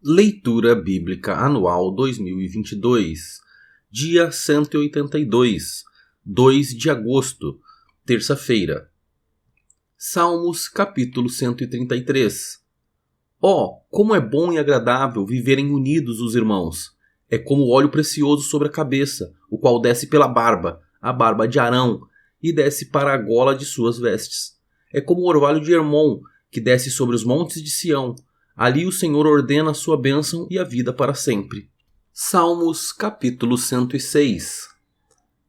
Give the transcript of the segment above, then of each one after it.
Leitura Bíblica Anual 2022, dia 182, 2 de agosto, terça-feira. Salmos, capítulo 133. Como é bom e agradável viverem unidos os irmãos! É como óleo precioso sobre a cabeça, o qual desce pela barba, a barba de Arão, e desce para a gola de suas vestes. É como o orvalho de Hermon, que desce sobre os montes de Sião. Ali o Senhor ordena a sua bênção e a vida para sempre. Salmos, capítulo 106.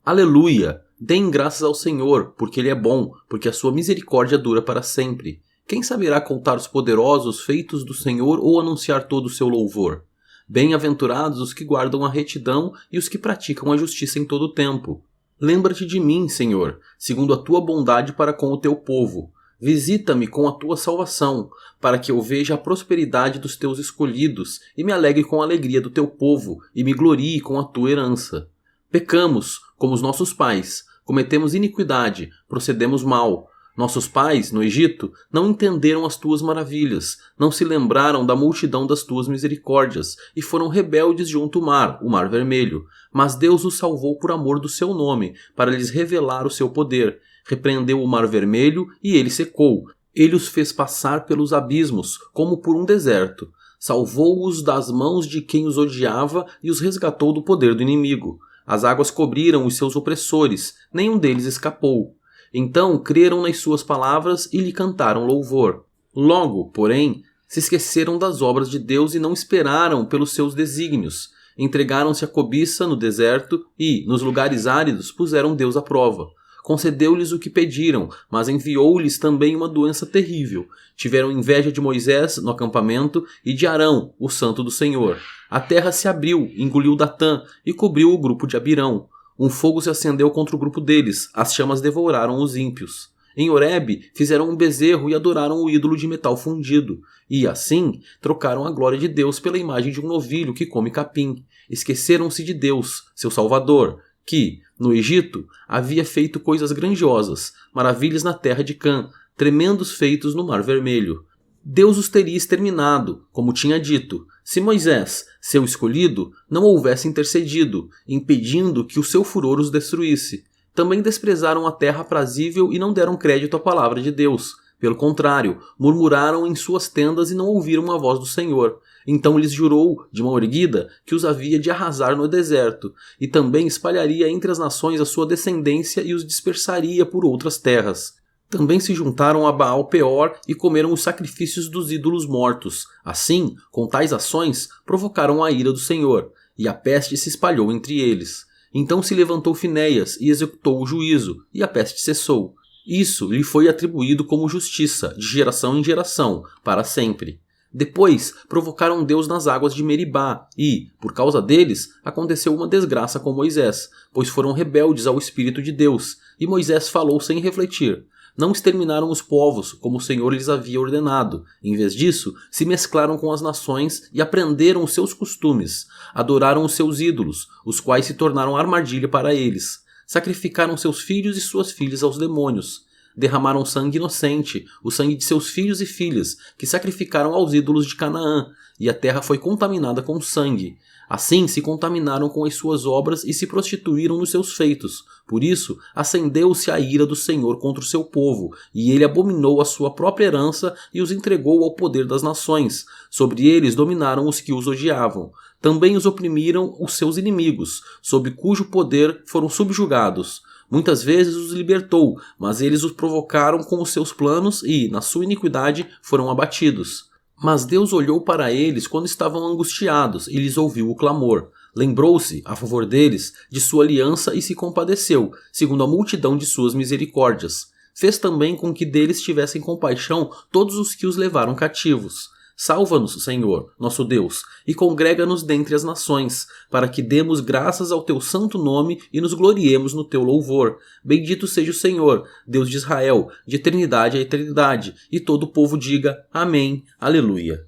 Aleluia! Deem graças ao Senhor, porque Ele é bom, porque a sua misericórdia dura para sempre. Quem saberá contar os poderosos feitos do Senhor ou anunciar todo o seu louvor? Bem-aventurados os que guardam a retidão e os que praticam a justiça em todo o tempo. Lembra-te de mim, Senhor, segundo a tua bondade para com o teu povo. Visita-me com a tua salvação, para que eu veja a prosperidade dos teus escolhidos e me alegre com a alegria do teu povo e me glorie com a tua herança. Pecamos, como os nossos pais, cometemos iniquidade, procedemos mal. Nossos pais, no Egito, não entenderam as tuas maravilhas, não se lembraram da multidão das tuas misericórdias e foram rebeldes junto ao o mar vermelho. Mas Deus os salvou por amor do seu nome, para lhes revelar o seu poder. Repreendeu o mar vermelho e ele secou. Ele os fez passar pelos abismos, como por um deserto. Salvou-os das mãos de quem os odiava e os resgatou do poder do inimigo. As águas cobriram os seus opressores, nenhum deles escapou. Então creram nas suas palavras e lhe cantaram louvor. Logo, porém, se esqueceram das obras de Deus e não esperaram pelos seus desígnios. Entregaram-se à cobiça no deserto e, nos lugares áridos, puseram Deus à prova. Concedeu-lhes o que pediram, mas enviou-lhes também uma doença terrível. Tiveram inveja de Moisés no acampamento e de Arão, o santo do Senhor. A terra se abriu, engoliu Datã e cobriu o grupo de Abirão. Um fogo se acendeu contra o grupo deles, as chamas devoraram os ímpios. Em Horebe fizeram um bezerro e adoraram o ídolo de metal fundido. E, assim, trocaram a glória de Deus pela imagem de um novilho que come capim. Esqueceram-se de Deus, seu Salvador, que, no Egito, havia feito coisas grandiosas, maravilhas na terra de Cã, tremendos feitos no Mar Vermelho. Deus os teria exterminado, como tinha dito, se Moisés, seu escolhido, não houvesse intercedido, impedindo que o seu furor os destruísse. Também desprezaram a terra aprazível e não deram crédito à palavra de Deus. Pelo contrário, murmuraram em suas tendas e não ouviram a voz do Senhor. Então lhes jurou, de mão erguida, que os havia de arrasar no deserto, e também espalharia entre as nações a sua descendência e os dispersaria por outras terras. Também se juntaram a Baal-Peor e comeram os sacrifícios dos ídolos mortos. Assim, com tais ações, provocaram a ira do Senhor, e a peste se espalhou entre eles. Então se levantou Finéias e executou o juízo, e a peste cessou. Isso lhe foi atribuído como justiça, de geração em geração, para sempre. Depois provocaram Deus nas águas de Meribá e, por causa deles, aconteceu uma desgraça com Moisés, pois foram rebeldes ao Espírito de Deus, e Moisés falou sem refletir. Não exterminaram os povos, como o Senhor lhes havia ordenado. Em vez disso, se mesclaram com as nações e aprenderam os seus costumes. Adoraram os seus ídolos, os quais se tornaram armadilha para eles. Sacrificaram seus filhos e suas filhas aos demônios. Derramaram sangue inocente, o sangue de seus filhos e filhas, que sacrificaram aos ídolos de Canaã, e a terra foi contaminada com sangue. Assim se contaminaram com as suas obras e se prostituíram nos seus feitos. Por isso, acendeu-se a ira do Senhor contra o seu povo, e ele abominou a sua própria herança e os entregou ao poder das nações. Sobre eles dominaram os que os odiavam. Também os oprimiram os seus inimigos, sob cujo poder foram subjugados. Muitas vezes os libertou, mas eles os provocaram com os seus planos e, na sua iniquidade, foram abatidos. Mas Deus olhou para eles quando estavam angustiados e lhes ouviu o clamor. Lembrou-se, a favor deles, de sua aliança e se compadeceu, segundo a multidão de suas misericórdias. Fez também com que deles tivessem compaixão todos os que os levaram cativos. Salva-nos, Senhor, nosso Deus, e congrega-nos dentre as nações, para que demos graças ao teu santo nome e nos gloriemos no teu louvor. Bendito seja o Senhor, Deus de Israel, de eternidade a eternidade, e todo o povo diga Amém, Aleluia.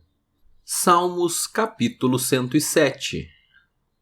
Salmos, capítulo 107.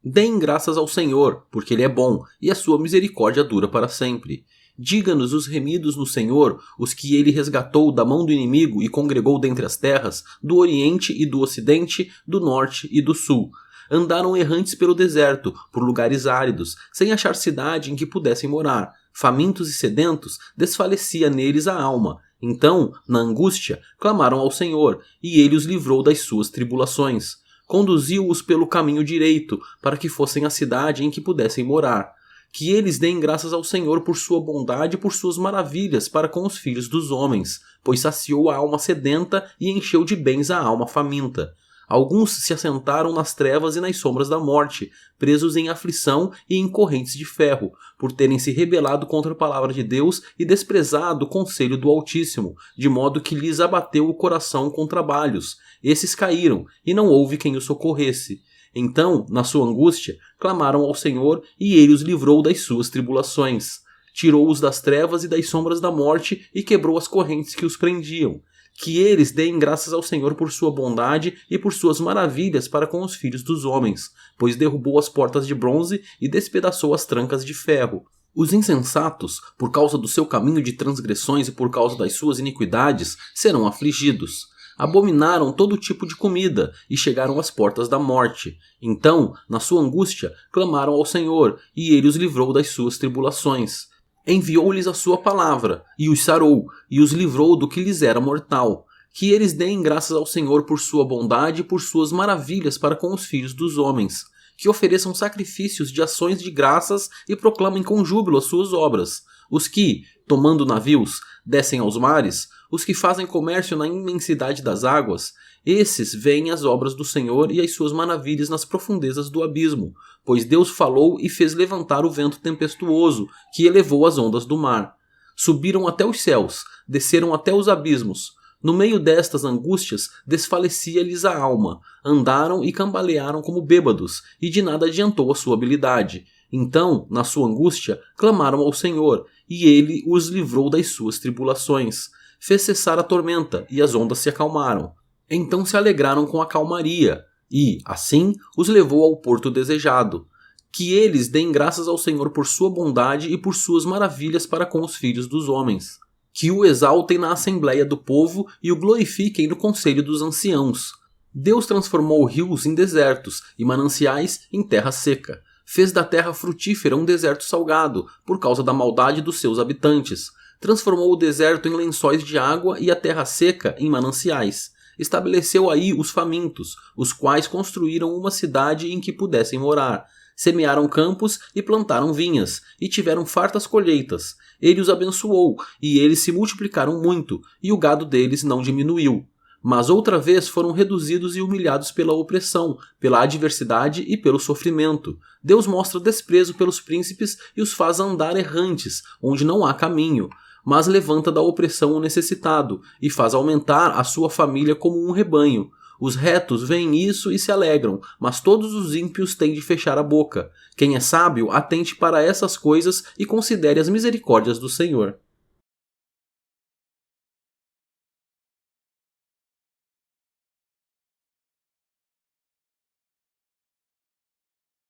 Deem graças ao Senhor, porque Ele é bom, e a sua misericórdia dura para sempre. Diga-nos os remidos no Senhor, os que ele resgatou da mão do inimigo e congregou dentre as terras, do Oriente e do Ocidente, do Norte e do Sul. Andaram errantes pelo deserto, por lugares áridos, sem achar cidade em que pudessem morar. Famintos e sedentos, desfalecia neles a alma. Então, na angústia, clamaram ao Senhor, e ele os livrou das suas tribulações. Conduziu-os pelo caminho direito, para que fossem à cidade em que pudessem morar. Que eles deem graças ao Senhor por sua bondade e por suas maravilhas para com os filhos dos homens, pois saciou a alma sedenta e encheu de bens a alma faminta. Alguns se assentaram nas trevas e nas sombras da morte, presos em aflição e em correntes de ferro, por terem se rebelado contra a palavra de Deus e desprezado o conselho do Altíssimo, de modo que lhes abateu o coração com trabalhos. Esses caíram, e não houve quem os socorresse. Então, na sua angústia, clamaram ao Senhor, e ele os livrou das suas tribulações. Tirou-os das trevas e das sombras da morte, e quebrou as correntes que os prendiam. Que eles deem graças ao Senhor por sua bondade e por suas maravilhas para com os filhos dos homens, pois derrubou as portas de bronze e despedaçou as trancas de ferro. Os insensatos, por causa do seu caminho de transgressões e por causa das suas iniquidades, serão afligidos. Abominaram todo tipo de comida e chegaram às portas da morte. Então, na sua angústia, clamaram ao Senhor, e ele os livrou das suas tribulações. Enviou-lhes a sua palavra, e os sarou, e os livrou do que lhes era mortal. Que eles deem graças ao Senhor por sua bondade e por suas maravilhas para com os filhos dos homens. Que ofereçam sacrifícios de ações de graças e proclamem com júbilo as suas obras. Os que, tomando navios, descem aos mares, os que fazem comércio na imensidade das águas, esses veem as obras do Senhor e as suas maravilhas nas profundezas do abismo, pois Deus falou e fez levantar o vento tempestuoso, que elevou as ondas do mar. Subiram até os céus, desceram até os abismos. No meio destas angústias, desfalecia-lhes a alma. Andaram e cambalearam como bêbados, e de nada adiantou a sua habilidade. Então, na sua angústia, clamaram ao Senhor, e ele os livrou das suas tribulações. Fez cessar a tormenta, e as ondas se acalmaram. Então se alegraram com a calmaria, e, assim, os levou ao porto desejado. Que eles deem graças ao Senhor por sua bondade e por suas maravilhas para com os filhos dos homens. Que o exaltem na assembleia do povo e o glorifiquem no conselho dos anciãos. Deus transformou rios em desertos e mananciais em terra seca. Fez da terra frutífera um deserto salgado, por causa da maldade dos seus habitantes. Transformou o deserto em lençóis de água e a terra seca em mananciais. Estabeleceu aí os famintos, os quais construíram uma cidade em que pudessem morar. Semearam campos e plantaram vinhas, e tiveram fartas colheitas. Ele os abençoou, e eles se multiplicaram muito, e o gado deles não diminuiu. Mas outra vez foram reduzidos e humilhados pela opressão, pela adversidade e pelo sofrimento. Deus mostra desprezo pelos príncipes e os faz andar errantes, onde não há caminho. Mas levanta da opressão o necessitado, e faz aumentar a sua família como um rebanho. Os retos veem isso e se alegram, mas todos os ímpios têm de fechar a boca. Quem é sábio, atente para essas coisas e considere as misericórdias do Senhor.